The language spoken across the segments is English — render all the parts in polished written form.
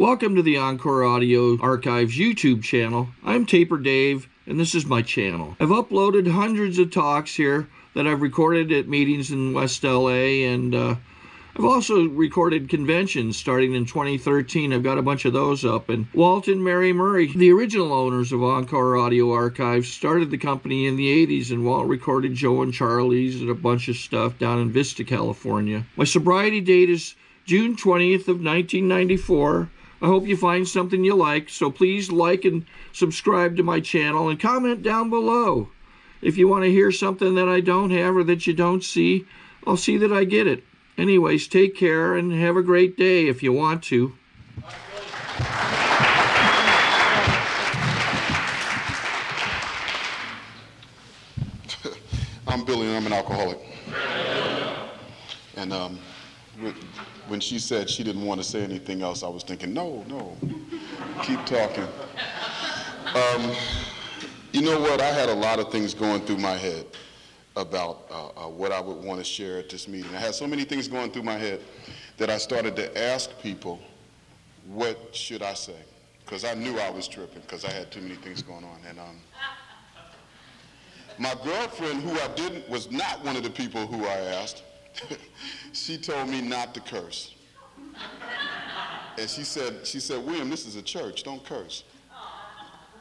Welcome to the Encore Audio Archives YouTube channel. I'm Taper Dave, and this is my channel. I've uploaded hundreds of talks here that I've recorded at meetings in West LA, and I've also recorded conventions starting in 2013. I've got a bunch of those up. And Walt and Mary Murray, the original owners of Encore Audio Archives, started the company in the 80s, and Walt recorded Joe and Charlie's and a bunch of stuff down in Vista, California. My sobriety date is June 20th of 1994. I hope you find something you like, so please like and subscribe to my channel and comment down below. If you want to hear something that I don't have or that you don't see, I'll see that I get it. Anyways, take care and have a great day if you want to. I'm Billy and I'm an alcoholic. And when she said she didn't want to say anything else, I was thinking, no, keep talking. You know what? I had a lot of things going through my head about what I would want to share at this meeting. I had so many things going through my head that I started to ask people, what should I say? Because I knew I was tripping because I had too many things going on. And my girlfriend, who was not one of the people who I asked, she told me not to curse. And she said, William, this is a church, don't curse.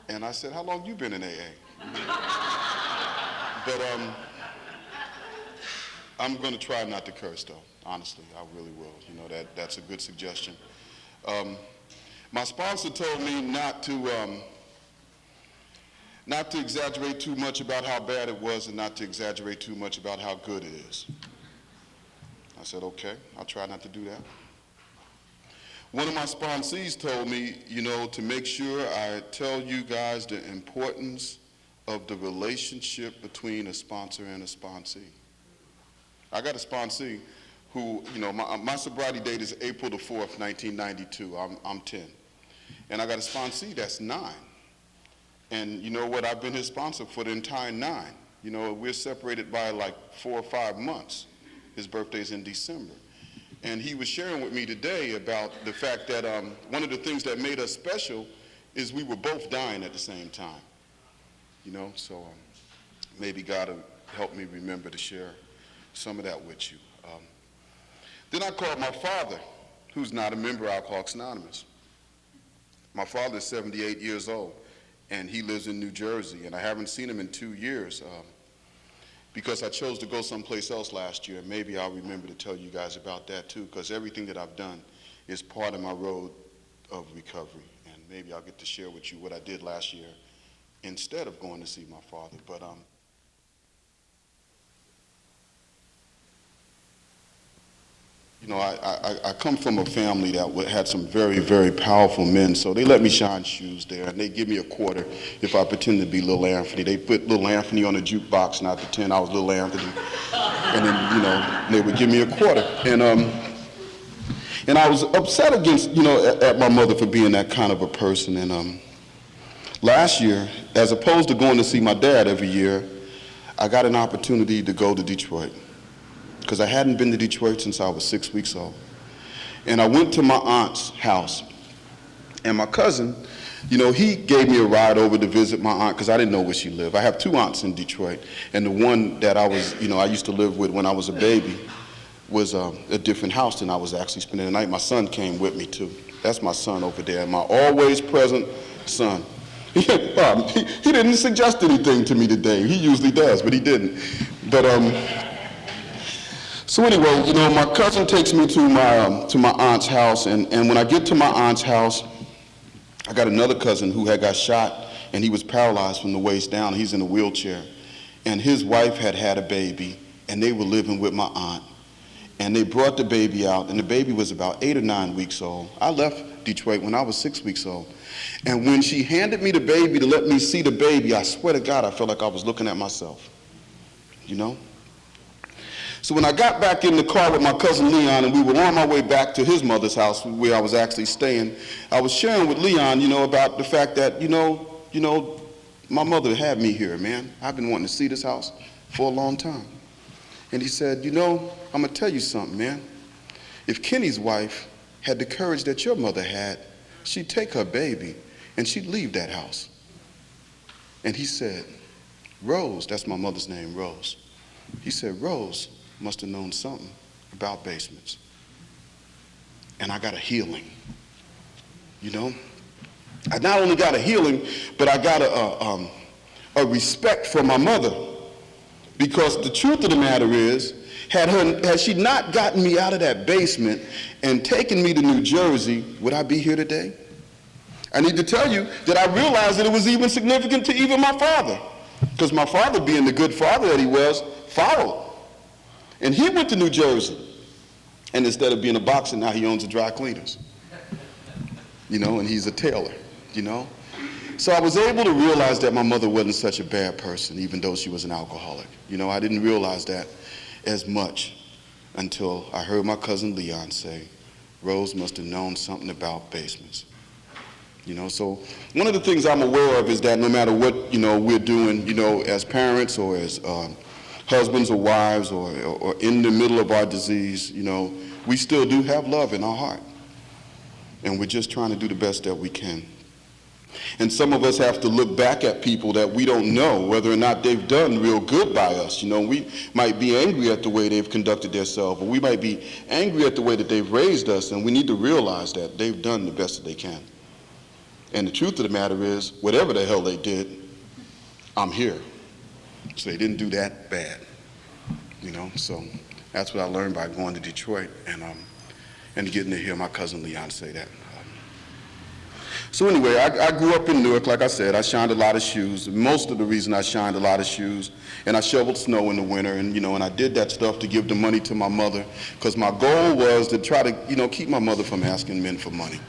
And I said, how long you been in AA? But I'm going to try not to curse, though. Honestly, I really will. You know, that's a good suggestion. My sponsor told me not to exaggerate too much about how bad it was and not to exaggerate too much about how good it is. I said, okay, I'll try not to do that. One of my sponsees told me, you know, to make sure I tell you guys the importance of the relationship between a sponsor and a sponsee. I got a sponsee who, you know, my sobriety date is April the 4th, 1992. I'm 10. And I got a sponsee that's 9. And you know what? I've been his sponsor for the entire 9. You know, we're separated by like 4 or 5 months. His birthday's in December. And he was sharing with me today about the fact that one of the things that made us special is we were both dying at the same time. You know, so maybe God will help me remember to share some of that with you. Then I called my father, who's not a member of Alcoholics Anonymous. My father is 78 years old, and he lives in New Jersey, and I haven't seen him in 2 years because I chose to go someplace else last year. Maybe I'll remember to tell you guys about that too, because everything that I've done is part of my road of recovery, and maybe I'll get to share with you what I did last year instead of going to see my father. But you know, I come from a family that had some very, very powerful men, so they let me shine shoes there, and they give me a quarter if I pretend to be Little Anthony. They put Little Anthony on the jukebox, and I pretend I was Little Anthony, and then, you know, they would give me a quarter. And I was upset against, you know, at my mother for being that kind of a person. And last year, as opposed to going to see my dad every year, I got an opportunity to go to Detroit, because I hadn't been to Detroit since I was 6 weeks old. And I went to my aunt's house. And my cousin, you know, he gave me a ride over to visit my aunt because I didn't know where she lived. I have 2 aunts in Detroit. And the one that I used to live with when I was a baby was a different house than I was actually spending the night. My son came with me too. That's my son over there, my always present son. He didn't suggest anything to me today. He usually does, but he didn't. But so anyway, you know, my cousin takes me to my aunt's house, and when I get to my aunt's house, I got another cousin who had got shot, and he was paralyzed from the waist down. He's in a wheelchair, and his wife had a baby, and they were living with my aunt, and they brought the baby out, and the baby was about 8 or 9 weeks old. I left Detroit when I was 6 weeks old, and when she handed me the baby to let me see the baby, I swear to God, I felt like I was looking at myself, you know? So when I got back in the car with my cousin Leon, and we were on our way back to his mother's house where I was actually staying, I was sharing with Leon, you know, about the fact that, you know, my mother had me here, man. I've been wanting to see this house for a long time. And he said, you know, I'm going to tell you something, man. If Kenny's wife had the courage that your mother had, she'd take her baby and she'd leave that house. And he said, Rose, that's my mother's name, Rose. He said, Rose must have known something about basements. And I got a healing, you know? I not only got a healing, but I got a respect for my mother. Because the truth of the matter is, had she not gotten me out of that basement and taken me to New Jersey, would I be here today? I need to tell you that I realized that it was even significant to even my father. Because my father, being the good father that he was, followed. And he went to New Jersey. And instead of being a boxer, now he owns a dry cleaners. You know, and he's a tailor, you know. So I was able to realize that my mother wasn't such a bad person, even though she was an alcoholic. You know, I didn't realize that as much until I heard my cousin Leon say, Rose must have known something about basements. You know, so one of the things I'm aware of is that no matter what, you know, we're doing, you know, as parents or as husbands or wives or in the middle of our disease, you know, we still do have love in our heart. And we're just trying to do the best that we can. And some of us have to look back at people that we don't know whether or not they've done real good by us. You know, we might be angry at the way they've conducted themselves, or we might be angry at the way that they've raised us, and we need to realize that they've done the best that they can. And the truth of the matter is, whatever the hell they did, I'm here. So they didn't do that bad, you know. So that's what I learned by going to Detroit and getting to hear my cousin Leon say that. So anyway, I grew up in Newark. Like I said, I shined a lot of shoes. Most of the reason I shined a lot of shoes, and I shoveled snow in the winter, and you know, and I did that stuff to give the money to my mother, because my goal was to try to, you know, keep my mother from asking men for money.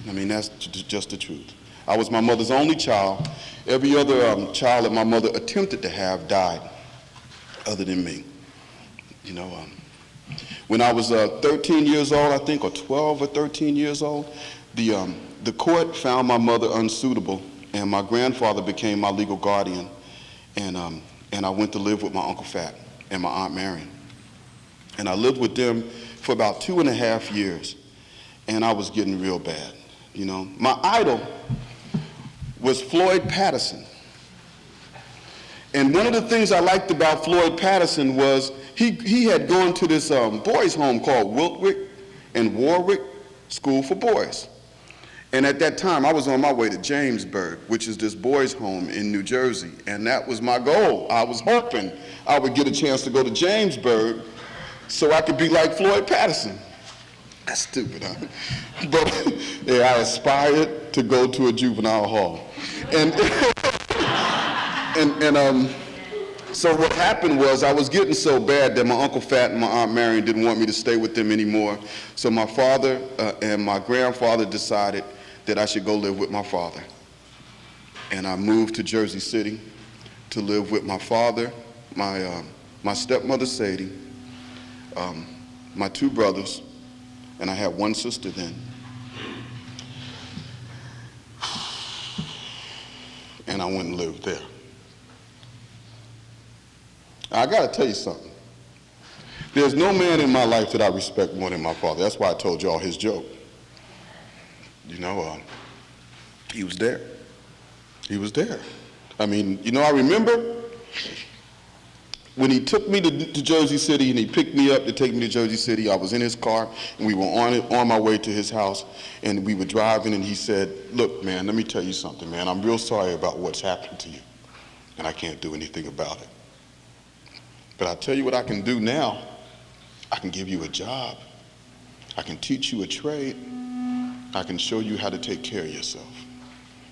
I mean, that's just the truth. I was my mother's only child. Every other child that my mother attempted to have died, other than me. You know, when I was 13 years old, I think, or 12 or 13 years old, the court found my mother unsuitable, and my grandfather became my legal guardian, and I went to live with my Uncle Fat and my Aunt Marion. And I lived with them for about 2.5 years, and I was getting real bad. You know, my idol was Floyd Patterson. And one of the things I liked about Floyd Patterson was he had gone to this boys' home called Wiltwick and Warwick School for Boys. And at that time, I was on my way to Jamesburg, which is this boys' home in New Jersey. And that was my goal. I was hoping I would get a chance to go to Jamesburg so I could be like Floyd Patterson. That's stupid, huh? But yeah, I aspired to go to a juvenile hall. And so what happened was I was getting so bad that my Uncle Fat and my Aunt Marion didn't want me to stay with them anymore. So my father and my grandfather decided that I should go live with my father. And I moved to Jersey City to live with my father, my stepmother Sadie, my 2 brothers, and I had 1 sister then. And I went and lived there. I gotta tell you something. There's no man in my life that I respect more than my father. That's why I told y'all his joke. You know, he was there. He was there. I mean, you know, I remember when he took me to Jersey City and he picked me up to take me to Jersey City. I was in his car and we were on my way to his house, and we were driving, and he said, "Look, man, let me tell you something, man. I'm real sorry about what's happened to you, and I can't do anything about it. But I'll tell you what I can do now. I can give you a job. I can teach you a trade. I can show you how to take care of yourself."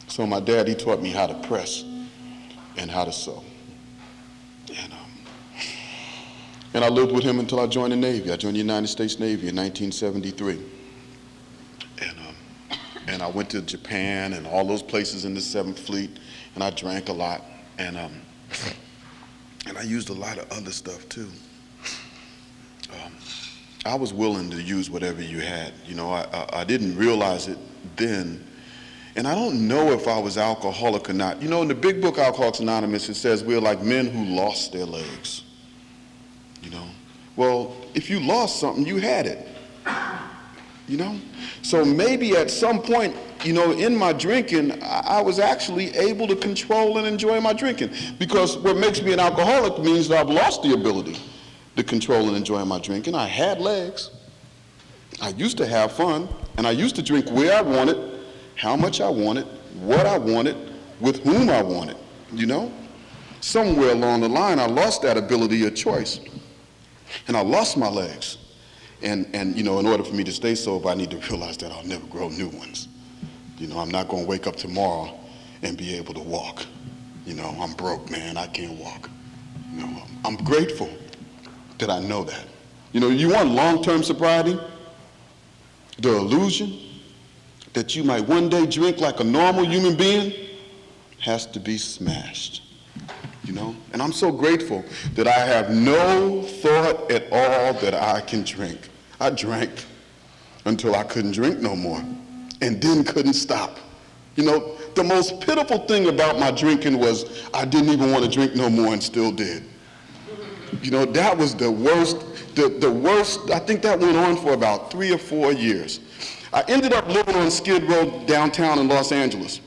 So my dad, he taught me how to press and how to sew. And I lived with him until I joined the Navy. I joined the United States Navy in 1973. And I went to Japan and all those places in the 7th Fleet, and I drank a lot. And I used a lot of other stuff too. I was willing to use whatever you had. You know, I didn't realize it then. And I don't know if I was alcoholic or not. You know, in the big book, Alcoholics Anonymous, it says we're like men who lost their legs. You know, well, if you lost something, you had it. you know? So maybe at some point, you know, in my drinking, I was actually able to control and enjoy my drinking. Because what makes me an alcoholic means that I've lost the ability to control and enjoy my drinking. I had legs. I used to have fun, and I used to drink where I wanted, how much I wanted, what I wanted, with whom I wanted, you know? Somewhere along the line, I lost that ability of choice, and I lost my legs. And you know, in order for me to stay sober, I need to realize that I'll never grow new ones. You know, I'm not going to wake up tomorrow and be able to walk. You know, I'm broke, man. I can't walk. You know, I'm grateful that I know that. You know, you want long-term sobriety? The illusion that you might one day drink like a normal human being has to be smashed. You know, and I'm so grateful that I have no thought at all that I can drink. I drank until I couldn't drink no more, and then couldn't stop. You know, the most pitiful thing about my drinking was I didn't even want to drink no more and still did. You know, that was the worst, the worst. I think that went on for about 3 or 4 years. I ended up living on Skid Row downtown in Los Angeles.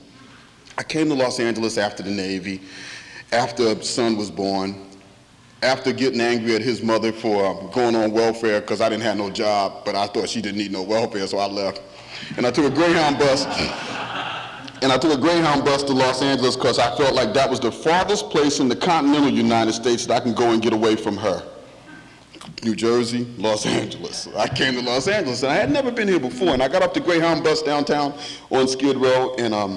I came to Los Angeles after the Navy, after a son was born, after getting angry at his mother for going on welfare because I didn't have no job, but I thought she didn't need no welfare, so I left. And I took a Greyhound bus, to Los Angeles because I felt like that was the farthest place in the continental United States that I can go and get away from her. New Jersey, Los Angeles. I came to Los Angeles, and I had never been here before, and I got up the Greyhound bus downtown on Skid Row, and I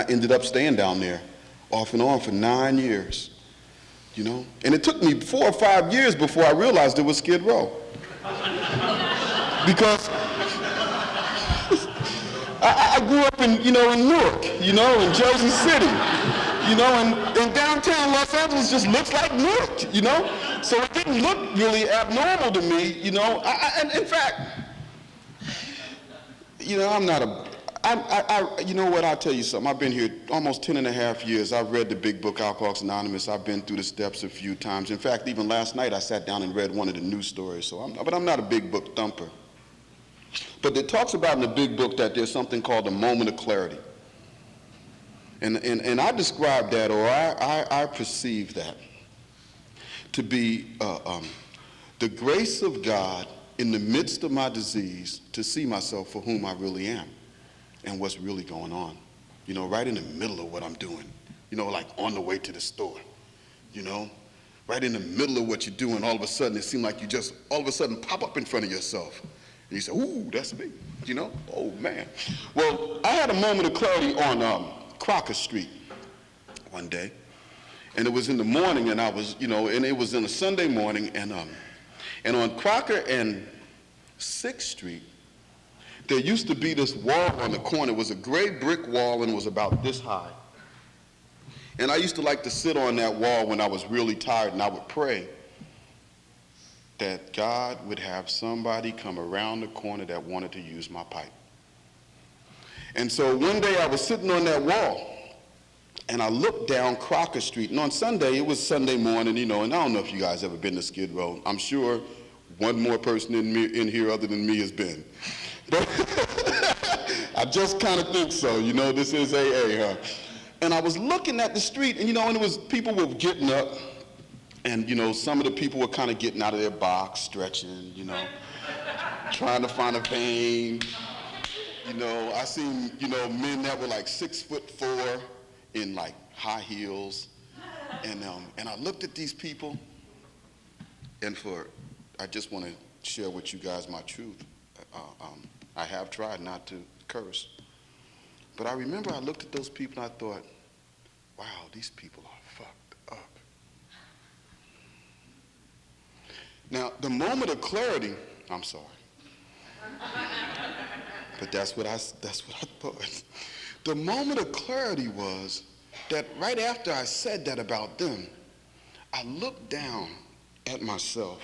ended up staying down there off and on for 9 years, you know? And it took me 4 or 5 years before I realized it was Skid Row. Because I grew up in, you know, in Newark, you know, in Jersey City, you know, and downtown Los Angeles just looks like Newark, you know? So it didn't look really abnormal to me, you know? And in fact, you know, you know what, I'll tell you something. I've been here almost 10 and a half years. I've read the big book, Alcoholics Anonymous. I've been through the steps a few times. In fact, even last night I sat down and read one of the news stories. But I'm not a big book thumper. But it talks about in the big book that there's something called a moment of clarity. And I describe that, or I perceive that to be the grace of God in the midst of my disease to see myself for whom I really am and what's really going on. You know, right in the middle of what I'm doing. You know, like on the way to the store. You know, right in the middle of what you're doing, all of a sudden it seems like you just all of a sudden pop up in front of yourself. And you say, ooh, that's me, you know? Oh, man. Well, I had a moment of clarity on Crocker Street one day. And it was in the morning, and I was, you know, and it was in a Sunday morning, and on Crocker and 6th Street, there used to be this wall on the corner. It was a gray brick wall, and it was about this high. And I used to like to sit on that wall when I was really tired, and I would pray that God would have somebody come around the corner that wanted to use my pipe. And so one day I was sitting on that wall, and I looked down Crocker Street. And on Sunday, it was Sunday morning, you know, and I don't know if you guys ever been to Skid Row. I'm sure one more person in here other than me has been. But I just kind of think so, you know, this is AA, huh? And I was looking at the street, and, you know, and it was people were getting up, and, you know, some of the people were kind of getting out of their box, stretching, you know, trying to find a vein. You know, I seen, you know, men that were like 6'4" in like high heels. And I looked at these people, and I just want to share with you guys my truth. I have tried not to curse. But I remember I looked at those people and I thought, wow, these people are fucked up. Now, the moment of clarity, I'm sorry. But that's what I thought. The moment of clarity was that right after I said that about them, I looked down at myself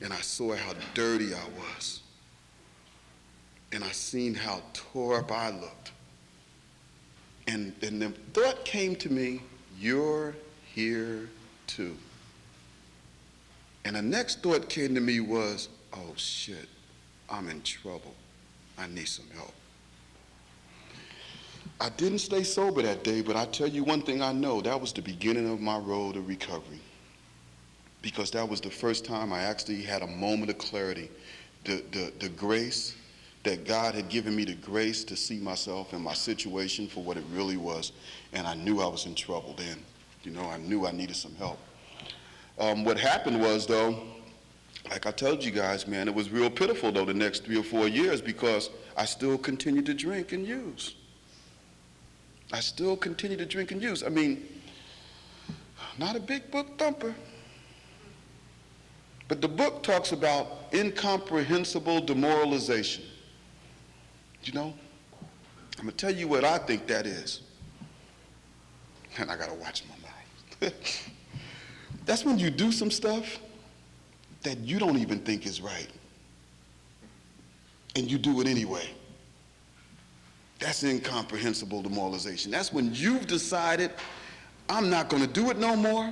and I saw how dirty I was. And I seen how tore up I looked. And the thought came to me, you're here too. And the next thought came to me was, oh shit, I'm in trouble. I need some help. I didn't stay sober that day, but I tell you one thing I know, that was the beginning of my road to recovery. Because that was the first time I actually had a moment of clarity. The grace that God had given me, the grace to see myself and my situation for what it really was. And I knew I was in trouble then. You know, I knew I needed some help. What happened was, though, like I told you guys, man, it was real pitiful, though, the next 3 or 4 years, because I still continued to drink and use. I still continued to drink and use. I mean, not a big book thumper, but the book talks about incomprehensible demoralization. You know, I'm going to tell you what I think that is. And I got to watch my mouth. That's when you do some stuff that you don't even think is right, and you do it anyway. That's incomprehensible demoralization. That's when you've decided, I'm not going to do it no more,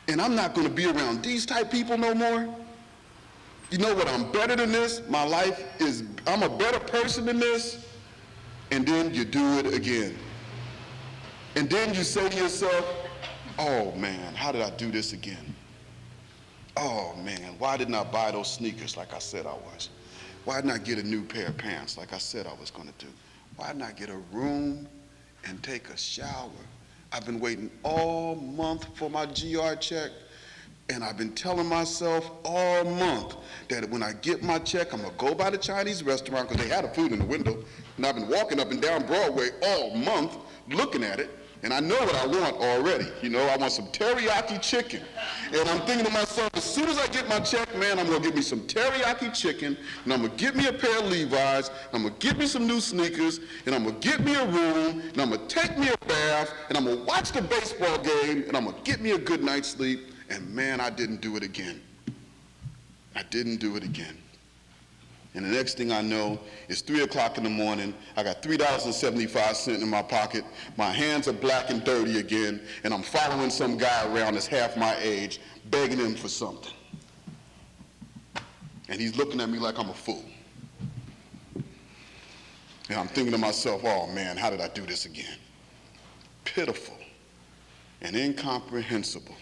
and I'm not going to be around these type people no more. You know what, I'm better than this. My life is, I'm a better person than this. And then you do it again. And then you say to yourself, oh man, how did I do this again? Oh man, why didn't I buy those sneakers like I said I was? Why didn't I get a new pair of pants like I said I was going to do? Why didn't I get a room and take a shower? I've been waiting all month for my GR check, and I've been telling myself all month that when I get my check, I'm going to go by the Chinese restaurant, because they had the food in the window, and I've been walking up and down Broadway all month looking at it, and I know what I want already. You know, I want some teriyaki chicken. And I'm thinking to myself, as soon as I get my check, man, I'm going to get me some teriyaki chicken, and I'm going to get me a pair of Levi's, and I'm going to get me some new sneakers, and I'm going to get me a room, and I'm going to take me a bath, and I'm going to watch the baseball game, and I'm going to get me a good night's sleep. And man, I didn't do it again. I didn't do it again. And the next thing I know, it's 3 o'clock in the morning. I got $3.75 in my pocket. My hands are black and dirty again, and I'm following some guy around that's half my age, begging him for something. And he's looking at me like I'm a fool. And I'm thinking to myself, oh man, how did I do this again? Pitiful and incomprehensible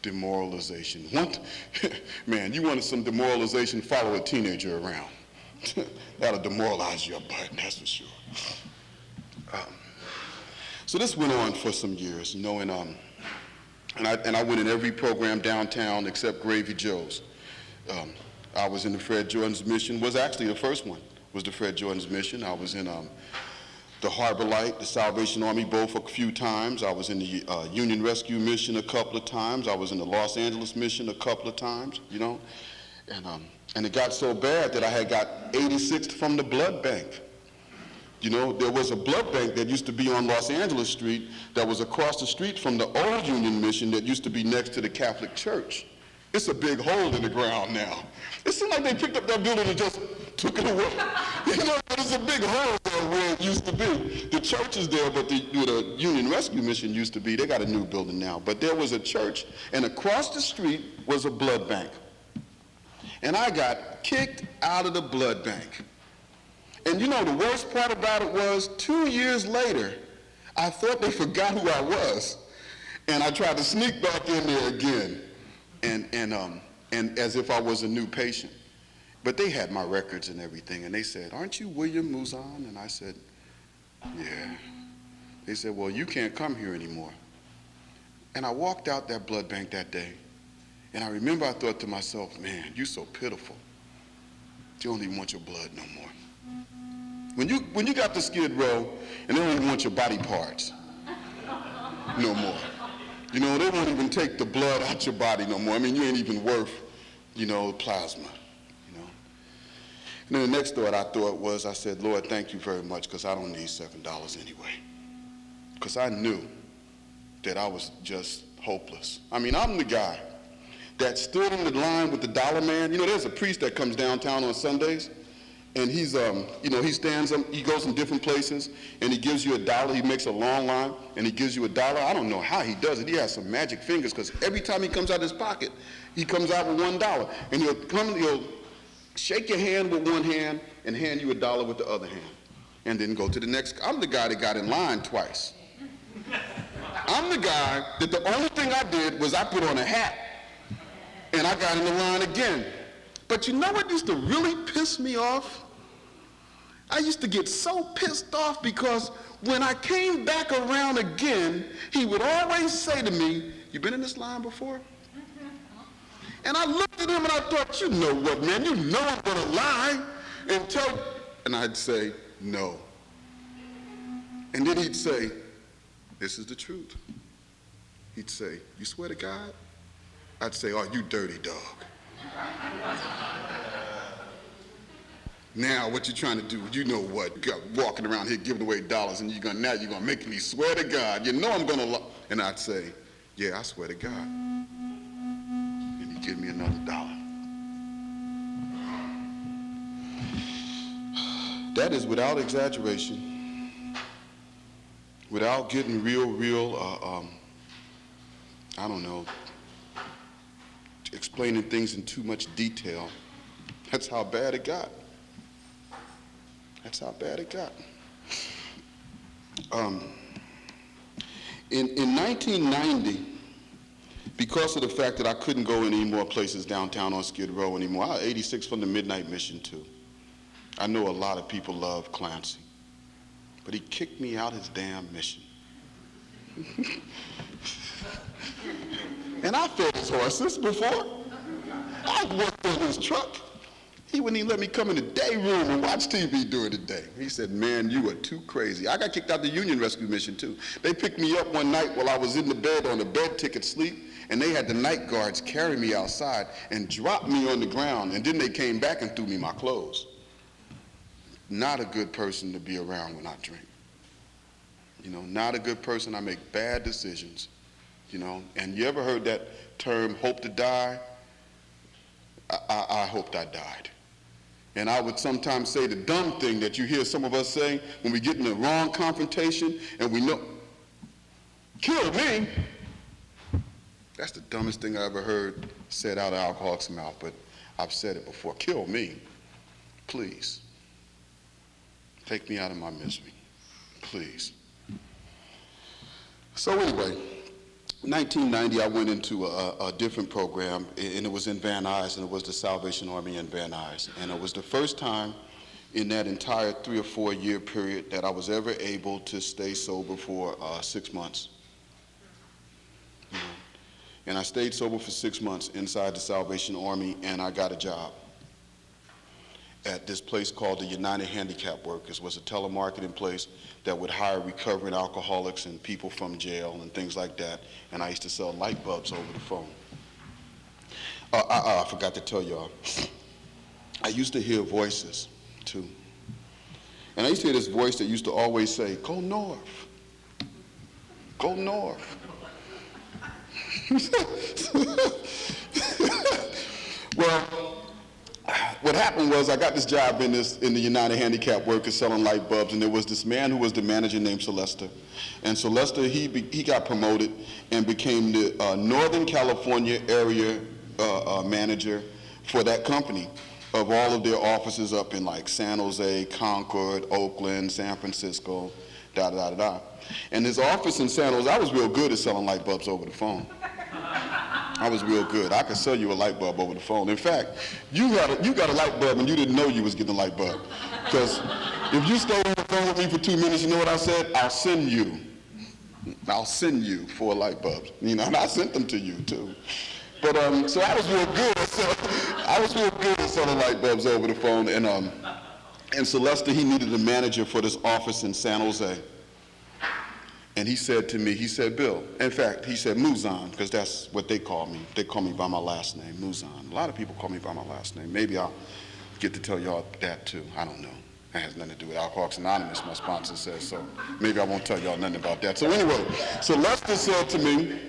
demoralization. Man, you wanted some demoralization, follow a teenager around. That'll demoralize your butt, that's for sure. So this went on for some years, you know, and I went in every program downtown except Gravy Joe's. I was in the Fred Jordan's Mission, was actually the first one, was the Fred Jordan's Mission. I was in the Harbor Light, the Salvation Army, both a few times. I was in the Union Rescue Mission a couple of times. I was in the Los Angeles Mission a couple of times, you know. And it got so bad that I had got 86th from the blood bank. You know, there was a blood bank that used to be on Los Angeles Street that was across the street from the old Union Mission that used to be next to the Catholic Church. It's a big hole in the ground now. It seemed like they picked up that building and just took it away. You know, but it's a big hole there where it used to be. The church is there, but the Union Rescue Mission used to be. They got a new building now. But there was a church, and across the street was a blood bank. And I got kicked out of the blood bank. And you know, the worst part about it was 2 years later, I thought they forgot who I was. And I tried to sneak back in there again. And as if I was a new patient. But they had my records and everything, and they said, aren't you William Mouzon? And I said, yeah. They said, well, you can't come here anymore. And I walked out that blood bank that day, and I remember I thought to myself, man, you're so pitiful. You don't even want your blood no more. When you got the Skid Row, and they don't even want your body parts no more. You know, they won't even take the blood out your body no more. I mean, you ain't even worth, you know, plasma, you know. And then the next thought I thought was, I said, Lord, thank you very much, because I don't need $7 anyway. Because I knew that I was just hopeless. I mean, I'm the guy that stood in the line with the dollar man. You know, there's a priest that comes downtown on Sundays, and he's, you know, he stands up, he goes in different places, and he gives you $1. He makes a long line, and he gives you $1. I don't know how he does it. He has some magic fingers, because every time he comes out of his pocket, he comes out with $1. And he'll come, shake your hand with one hand and hand you $1 with the other hand, and then go to the next. I'm the guy that got in line twice. I'm the guy that the only thing I did was I put on a hat, and I got in the line again. But you know what used to really piss me off? I used to get so pissed off because when I came back around again, he would always say to me, "You been in this line before?" And I looked at him and I thought, you know what, man, you know I'm gonna lie and tell, and I'd say, no. And then he'd say, this is the truth. He'd say, you swear to God? I'd say, oh, you dirty dog. Now, what you trying to do? You know what? You got walking around here giving away dollars, and now you're gonna make me swear to God. You know I'm gonna lie. And I'd say, yeah, I swear to God. And he'd give me another $1. That is without exaggeration, without getting real, I don't know, explaining things in too much detail. That's how bad it got. That's how bad it got. In 1990, because of the fact that I couldn't go any more places downtown on Skid Row anymore, I was 86 from the Midnight Mission too. I know a lot of people love Clancy, but he kicked me out his damn mission. And I fed his horses before. I worked on his truck. He wouldn't even let me come in the day room and watch TV during the day. He said, man, you are too crazy. I got kicked out the Union Rescue Mission too. They picked me up one night while I was in the bed on the bed ticket sleep, and they had the night guards carry me outside and drop me on the ground, and then they came back and threw me my clothes. Not a good person to be around when I drink. You know, not a good person. I make bad decisions, you know. And you ever heard that term, hope to die? I hoped I died. And I would sometimes say the dumb thing that you hear some of us say when we get in the wrong confrontation and we know, kill me. That's the dumbest thing I ever heard said out of an alcoholic's mouth, but I've said it before. Kill me, please. Take me out of my misery, please. So anyway, 1990, I went into a different program, and it was in Van Nuys, and it was the Salvation Army in Van Nuys. And it was the first time in that entire 3 or 4 year period that I was ever able to stay sober for 6 months. You know? And I stayed sober for 6 months inside the Salvation Army, and I got a job at this place called the United Handicap Workers. It was a telemarketing place that would hire recovering alcoholics and people from jail and things like that. And I used to sell light bulbs over the phone. I forgot to tell y'all. I used to hear voices too. And I used to hear this voice that used to always say, go north, go north. Well, what happened was I got this job in the United Handicap Workers selling light bulbs, and there was this man who was the manager named Sylvester. And Sylvester, he got promoted and became the Northern California area manager for that company of all of their offices up in like San Jose, Concord, Oakland, San Francisco, da-da-da-da-da. And his office in San Jose, I was real good at selling light bulbs over the phone. I was real good. I could sell you a light bulb over the phone. In fact, you got a light bulb and you didn't know you was getting a light bulb. Because if you stayed on the phone with me for 2 minutes, you know what I said? I'll send you 4 light bulbs. You know, and I sent them to you too. But so I was real good. I was real good at selling light bulbs over the phone. And Sylvester, he needed a manager for this office in San Jose. And he said to me, he said, Bill, in fact, he said Muzan, because that's what they call me. They call me by my last name, Muzan. A lot of people call me by my last name. Maybe I'll get to tell y'all that too. I don't know. It has nothing to do with Alcoholics Anonymous, my sponsor says, so maybe I won't tell y'all nothing about that. So anyway, so Lester said to me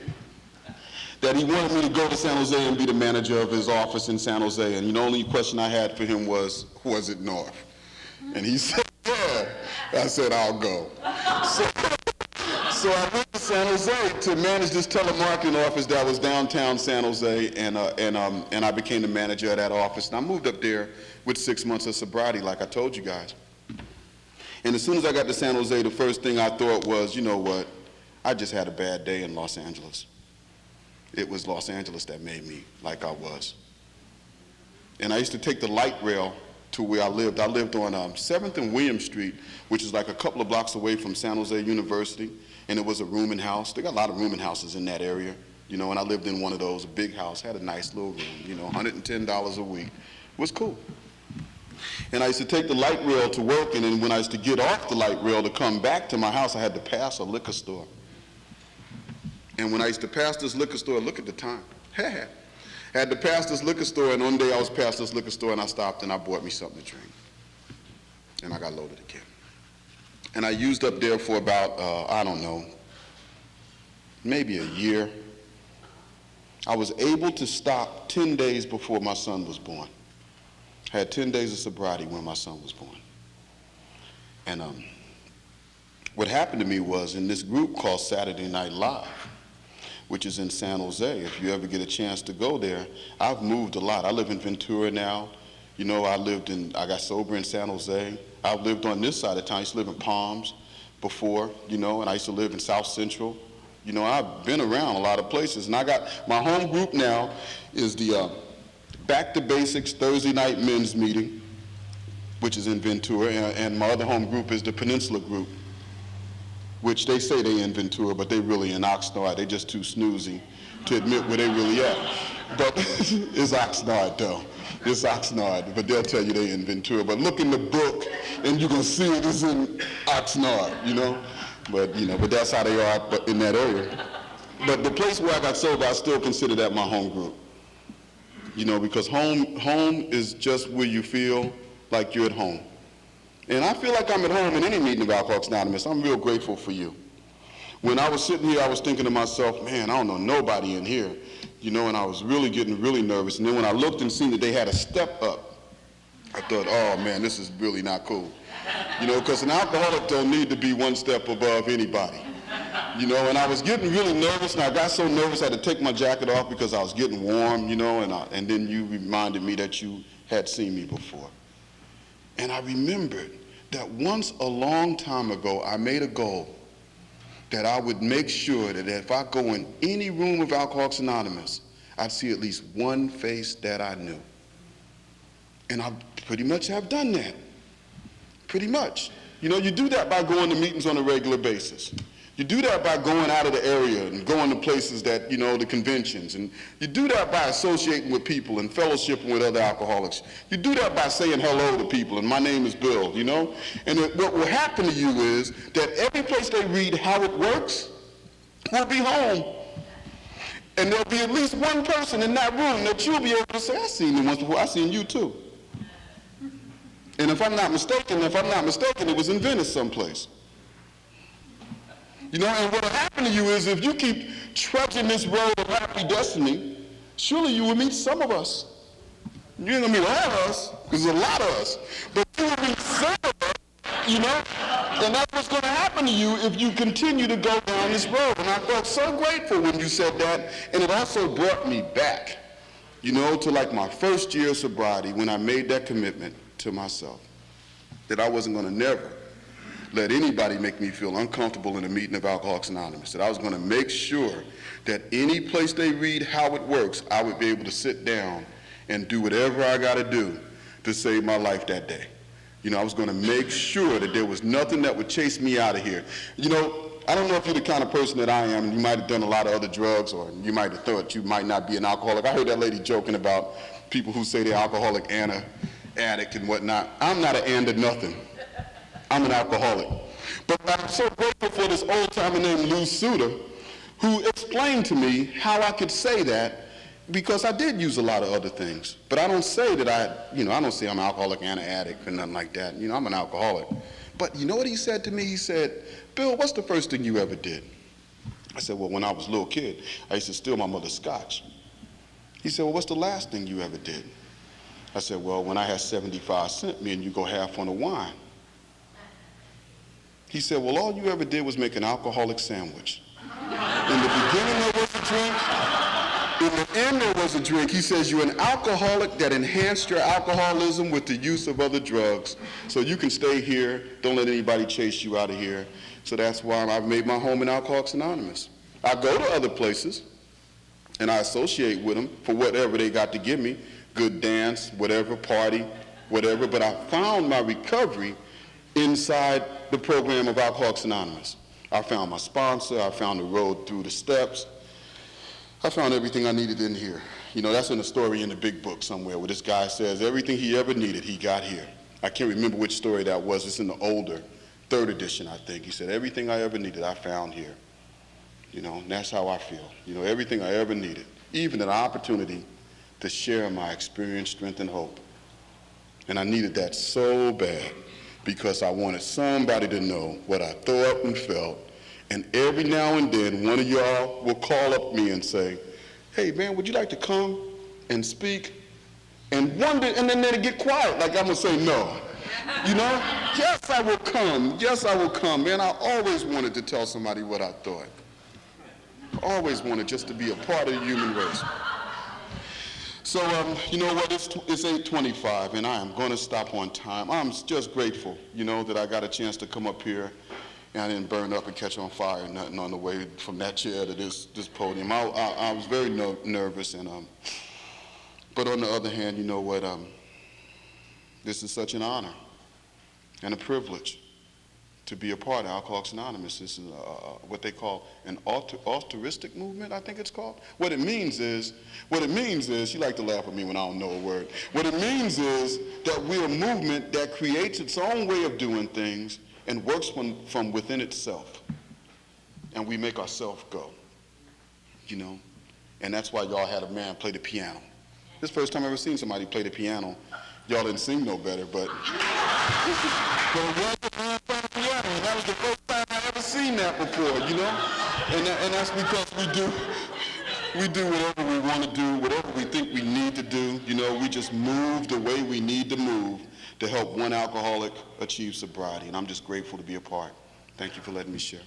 that he wanted me to go to San Jose and be the manager of his office in San Jose. And the only question I had for him was it north? And he said, yeah. I said, I'll go. So I went to San Jose to manage this telemarketing office that was downtown San Jose, and I became the manager of that office. And I moved up there with 6 months of sobriety, like I told you guys. And as soon as I got to San Jose, the first thing I thought was, you know what, I just had a bad day in Los Angeles. It was Los Angeles that made me like I was. And I used to take the light rail to where I lived. I lived on 7th and William Street, which is like a couple of blocks away from San Jose University, and it was a rooming house. They got a lot of rooming houses in that area, you know, and I lived in one of those, a big house, had a nice little room, you know, $110 a week. It was cool. And I used to take the light rail to work, and then when I used to get off the light rail to come back to my house, I had to pass a liquor store. And when I used to pass this liquor store, look at the time. Had to pass this liquor store, and one day I was past this liquor store, and I stopped and I bought me something to drink. And I got loaded again. And I used up there for about, I don't know, maybe a year. I was able to stop 10 days before my son was born. I had 10 days of sobriety when my son was born. And what happened to me was in this group called Saturday Night Live, which is in San Jose. If you ever get a chance to go there, I've moved a lot. I live in Ventura now. You know, I got sober in San Jose. I've lived on this side of town. I used to live in Palms before, you know, and I used to live in South Central. You know, I've been around a lot of places. And I got, my home group now is the Back to Basics Thursday night men's meeting, which is in Ventura, and my other home group is the Peninsula group, which they say they in Ventura, but they really in Oxnard. They just too snoozy to admit where they really at. But it's Oxnard though. It's Oxnard, but they'll tell you they in Ventura. But look in the book and you're gonna see it is in Oxnard, you know? But that's how they are in that area. But the place where I got sober, I still consider that my home group. You know, because home is just where you feel like you're at home. And I feel like I'm at home in any meeting of Alcoholics Anonymous. I'm real grateful for you. When I was sitting here, I was thinking to myself, man, I don't know nobody in here, you know, and I was really getting really nervous. And then when I looked and seen that they had a step up, I thought, oh man, this is really not cool. You know, because an alcoholic don't need to be one step above anybody. You know, and I was getting really nervous, and I got so nervous I had to take my jacket off because I was getting warm, you know, and then you reminded me that you had seen me before. And I remembered that once a long time ago, I made a goal that I would make sure that if I go in any room of Alcoholics Anonymous, I'd see at least one face that I knew. And I pretty much have done that. Pretty much. You know, you do that by going to meetings on a regular basis. You do that by going out of the area and going to places that, you know, the conventions. And you do that by associating with people and fellowshipping with other alcoholics. You do that by saying hello to people, and my name is Bill, you know? And what will happen to you is that every place they read how it works will be home. And there'll be at least one person in that room that you'll be able to say, I've seen you once before, I've seen you too. And if I'm not mistaken, it was in Venice someplace. You know, and what will happen to you is if you keep trudging this road of happy destiny, surely you will meet some of us. You ain't gonna meet all of us, because there's a lot of us, but you will meet some of us, you know? And that's what's gonna happen to you if you continue to go down this road. And I felt so grateful when you said that, and it also brought me back, you know, to like my first year of sobriety when I made that commitment to myself, that I wasn't gonna never let anybody make me feel uncomfortable in a meeting of Alcoholics Anonymous, that I was going to make sure that any place they read how it works, I would be able to sit down and do whatever I got to do to save my life that day. You know, I was going to make sure that there was nothing that would chase me out of here. You know, I don't know if you're the kind of person that I am, and you might have done a lot of other drugs, or you might have thought you might not be an alcoholic. I heard that lady joking about people who say they're alcoholic and an addict and whatnot. I'm not an and or nothing. I'm an alcoholic. But I'm so grateful for this old timer named Lou Suter, who explained to me how I could say that, because I did use a lot of other things. But I don't say that I don't say I'm an alcoholic and an addict or nothing like that. You know, I'm an alcoholic. But you know what he said to me? He said, Bill, what's the first thing you ever did? I said, well, when I was a little kid, I used to steal my mother's scotch. He said, well, what's the last thing you ever did? I said, well, when I had 75 cents, me and you go half on the wine. He said, well, all you ever did was make an alcoholic sandwich. In the beginning there was a drink, in the end there was a drink. He says, you're an alcoholic that enhanced your alcoholism with the use of other drugs. So you can stay here, don't let anybody chase you out of here. So that's why I've made my home in Alcoholics Anonymous. I go to other places, and I associate with them for whatever they got to give me, good dance, whatever, party, whatever, but I found my recovery inside the program of Alcoholics Anonymous. I found my sponsor, I found the road through the steps, I found everything I needed in here. You know, that's in a story in the big book somewhere where this guy says everything he ever needed, he got here. I can't remember which story that was, it's in the older, 3rd edition, I think. He said, everything I ever needed, I found here. You know, and that's how I feel. You know, everything I ever needed, even an opportunity to share my experience, strength, and hope. And I needed that so bad because I wanted somebody to know what I thought and felt. And every now and then, one of y'all will call up me and say, hey, man, would you like to come and speak? And wonder, and then they'd get quiet, like I'm going to say no. You know? Yes, I will come. Yes, I will come. Man, I always wanted to tell somebody what I thought. I always wanted just to be a part of the human race. So, you know what, it's 8:25, and I am going to stop on time. I'm just grateful, you know, that I got a chance to come up here, and I didn't burn up and catch on fire or nothing on the way from that chair to this podium. I was very nervous, and but on the other hand, you know what, this is such an honor and a privilege to be a part of Alcoholics Anonymous. This is what they call an altruistic movement, I think it's called. What it means is, you like to laugh at me when I don't know a word. What it means is that we're a movement that creates its own way of doing things and works from within itself. And we make ourselves go, you know? And that's why y'all had a man play the piano. This is the first time I've ever seen somebody play the piano. Y'all didn't sing no better, but it was a man playing the piano, and that was the first time I ever seen that before, you know? And that's because we do whatever we want to do, whatever we think we need to do, you know, we just move the way we need to move to help one alcoholic achieve sobriety, and I'm just grateful to be a part. Thank you for letting me share.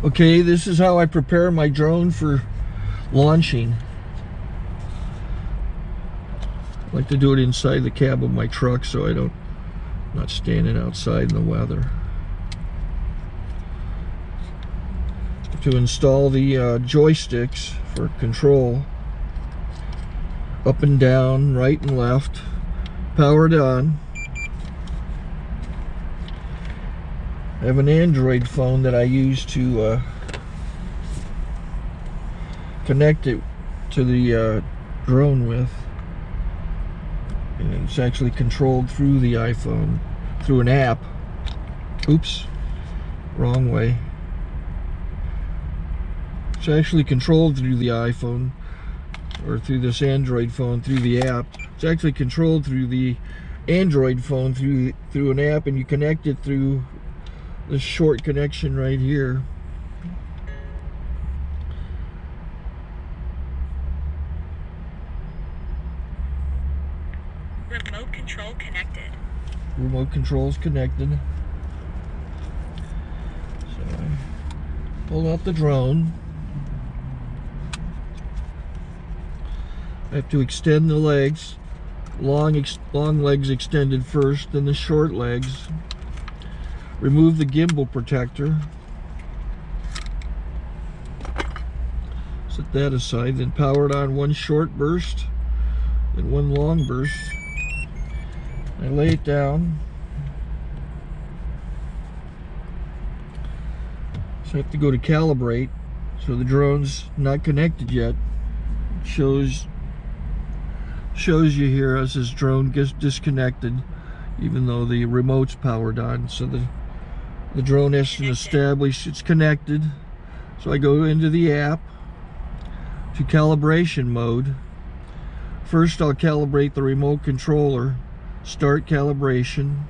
Okay, this is how I prepare my drone for launching. I like to do it inside the cab of my truck so I'm not standing outside in the weather. To install the joysticks for control, up and down, right and left, powered on. I have an Android phone that I use to connect it to the drone with. And it's actually controlled through the iPhone, through an app. Oops, wrong way. It's actually controlled through the iPhone, or through this Android phone, through the app. It's actually controlled through the Android phone, through an app, and you connect it through this short connection right here. Remote control connected. Remote control's connected. So I pull out the drone. I have to extend the legs. Long legs extended first, then the short legs. Remove the gimbal protector. Set that aside, then power it on one short burst, then one long burst. I lay it down. So I have to go to calibrate. So the drone's not connected yet. It shows you here as this drone gets disconnected, even though the remote's powered on. So the drone has to establish it's connected. So I go into the app to calibration mode. First I'll calibrate the remote controller. Start calibration.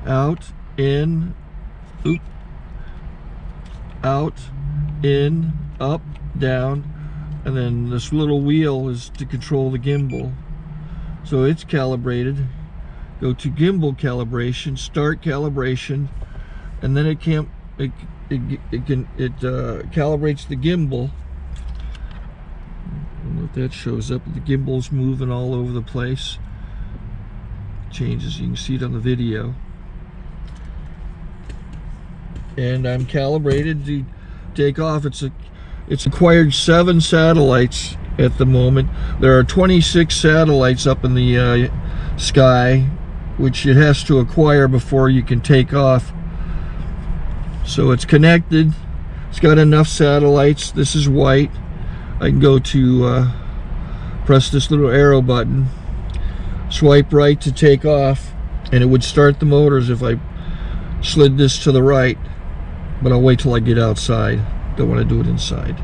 Out, in, out, in, up, down, and then this little wheel is to control the gimbal. So it's calibrated. Go to gimbal calibration, start calibration, and then it calibrates the gimbal. I don't know if that shows up. The gimbal's moving all over the place. Changes, you can see it on the video. And I'm calibrated to take off. It's acquired 7 satellites at the moment. There are 26 satellites up in the sky, which it has to acquire before you can take off. So it's connected. It's got enough satellites. This is white. I can go to press this little arrow button, swipe right to take off, and it would start the motors if I slid this to the right, but I'll wait till I get outside. Don't want to do it inside.